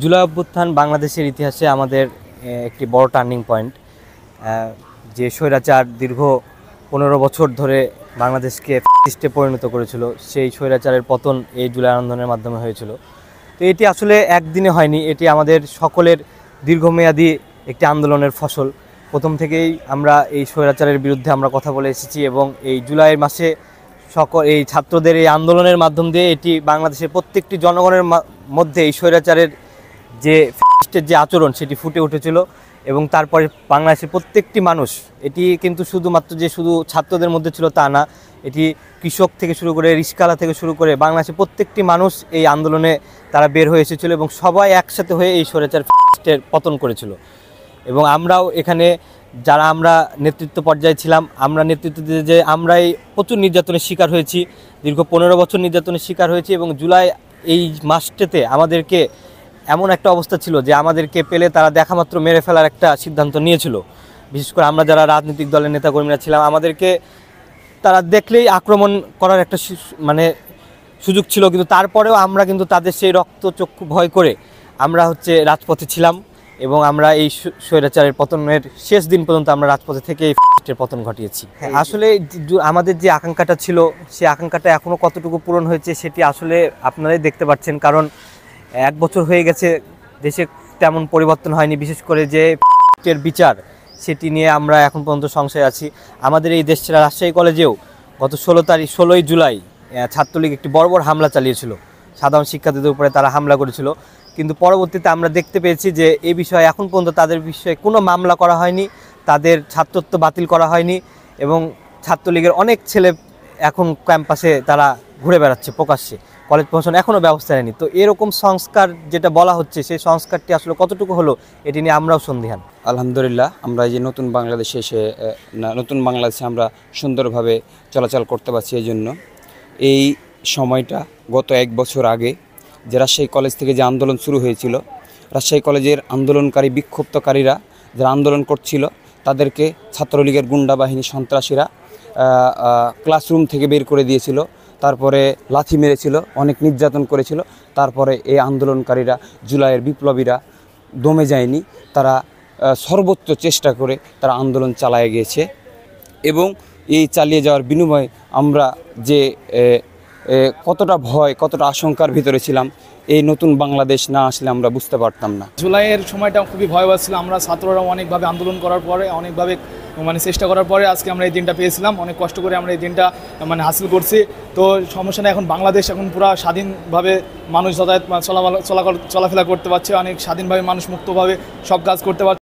জুলাই অভ্যুত্থান বাংলাদেশের ইতিহাসে আমাদের একটি বড় টার্নিং পয়েন্ট। যে স্বৈরাচার দীর্ঘ 15 বছর ধরে বাংলাদেশকে ফ্যাসিস্টে পরিণত করেছিল, সেই স্বৈরাচারের পতন এই জুলাই আন্দোলনের মাধ্যমে হয়েছিল। তো এটি আসলে একদিনে হয়নি, এটি আমাদের সকলের দীর্ঘমেয়াদী একটি আন্দোলনের ফসল। প্রথম থেকেই আমরা এই স্বৈরাচারের বিরুদ্ধে আমরা কথা বলে এসেছি এবং এই জুলাই মাসে এই ছাত্রদের এই আন্দোলনের মাধ্যম দিয়ে এটি বাংলাদেশের প্রত্যেকটি জনগণের মধ্যে এই স্বৈরাচারের যে ফ্যাসিস্টের যে আচরণ সেটি ফুটে উঠেছিল। এবং তারপরে বাংলাদেশের প্রত্যেকটি মানুষ, এটি কিন্তু শুধুমাত্র যে শুধু ছাত্রদের মধ্যে ছিল তা না, এটি কৃষক থেকে শুরু করে রিস্কাওয়ালা থেকে শুরু করে বাংলাদেশের প্রত্যেকটি মানুষ এই আন্দোলনে তারা বের হয়ে এসেছিল এবং সবাই একসাথে হয়ে এই স্বৈরাচার ফ্যাসিস্টের পতন করেছিল। এবং আমরাও এখানে যারা আমরা নেতৃত্ব পর্যায়ে ছিলাম, আমরা নেতৃত্ব দিয়ে যে আমরাই প্রচুর নির্যাতনের শিকার হয়েছি, দীর্ঘ 15 বছর নির্যাতনের শিকার হয়েছি। এবং জুলাই এই মাসটাতে আমাদেরকে এমন একটা অবস্থা ছিল যে আমাদেরকে পেলে তারা দেখা মাত্র মেরে ফেলার একটা সিদ্ধান্ত নিয়েছিল। বিশেষ করে আমরা যারা রাজনৈতিক দলের নেতাকর্মীরা ছিলাম, আমাদেরকে তারা দেখলেই আক্রমণ করার একটা সুযোগ ছিল। কিন্তু তারপরেও আমরা কিন্তু তাদের সেই রক্তচক্ষু ভয় করে আমরা রাজপথে ছিলাম এবং আমরা এই স্বৈরাচারের পতনের শেষ দিন পর্যন্ত আমরা রাজপথে থেকে এই ফ্যাসিস্টের পতন ঘটিয়েছি। আসলে আমাদের যে আকাঙ্ক্ষাটা ছিল, সেই আকাঙ্ক্ষাটা এখনও কতটুকু পূরণ হয়েছে সেটি আসলে আপনারাই দেখতে পাচ্ছেন। কারণ 1 বছর হয়ে গেছে, দেশে তেমন পরিবর্তন হয়নি। বিশেষ করে যে ফ্যাসিস্টের বিচার, সেটি নিয়ে আমরা এখন পর্যন্ত সংশয় আছি। আমাদের এই দেশছেড়া রাজশাহী কলেজেও গত 16 জুলাই ছাত্রলীগ একটি বড় হামলা চালিয়েছিল, সাধারণ শিক্ষার্থীদের উপরে তারা হামলা করেছিল। কিন্তু পরবর্তীতে আমরা দেখতে পেয়েছি যে এই বিষয়ে এখন পর্যন্ত তাদের বিষয়ে কোনো মামলা করা হয়নি, তাদের ছাত্রত্ব বাতিল করা হয়নি এবং ছাত্রলীগের অনেক ছেলে এখন ক্যাম্পাসে তারা ঘুরে বেড়াচ্ছে প্রকাশ্যে, কলেজ প্রশাসন এখনও ব্যবস্থা নেয়নি। তো এরকম সংস্কার যেটা বলা হচ্ছে, সেই সংস্কারটি আসলে কতটুকু হলো এটি নিয়ে আমরাও সন্দিহান। আলহামদুলিল্লাহ, আমরা এই যে নতুন বাংলাদেশে আমরা সুন্দরভাবে চলাচল করতে পারছি। এই জন্য এই সময়টা গত 1 বছর আগে যে রাজশাহী কলেজ থেকে যে আন্দোলন শুরু হয়েছিল, রাজশাহী কলেজের আন্দোলনকারী বিক্ষুব্ধকারীরা যারা আন্দোলন করছিল, তাদেরকে ছাত্রলীগের গুন্ডা বাহিনী সন্ত্রাসীরা ক্লাসরুম থেকে বের করে দিয়েছিল, তারপরে লাথি মেরেছিল, অনেক নির্যাতন করেছিল। তারপরে এই আন্দোলনকারীরা, জুলাইয়ের বিপ্লবীরা দমে যায়নি, তারা সর্বোচ্চ চেষ্টা করে তারা আন্দোলন চালিয়ে গিয়েছে। এবং এই চালিয়ে যাওয়ার বিনিময়ে আমরা যে কতটা ভয়, কতটা আশঙ্কার ভিতরে ছিলাম, এই নতুন বাংলাদেশ না আসলে আমরা বুঝতে পারতাম না। জুলাইয়ের সময়টা খুবই ভয়াবহ ছিল। আমরা ছাত্ররা অনেকভাবে আন্দোলন করার পরে, অনেকভাবে চেষ্টা করার পরে আজকে আমরা এই দিনটা পেয়েছিলাম। অনেক কষ্ট করে আমরা এই দিনটা হাসিল করছি। তো সমস্যা নেই, এখন বাংলাদেশ এখন পুরো স্বাধীনভাবে মানুষ যাতায়াত চলাফেরা করতে পারছে, অনেক স্বাধীনভাবে মানুষ মুক্তভাবে সব কাজ করতে পারছে।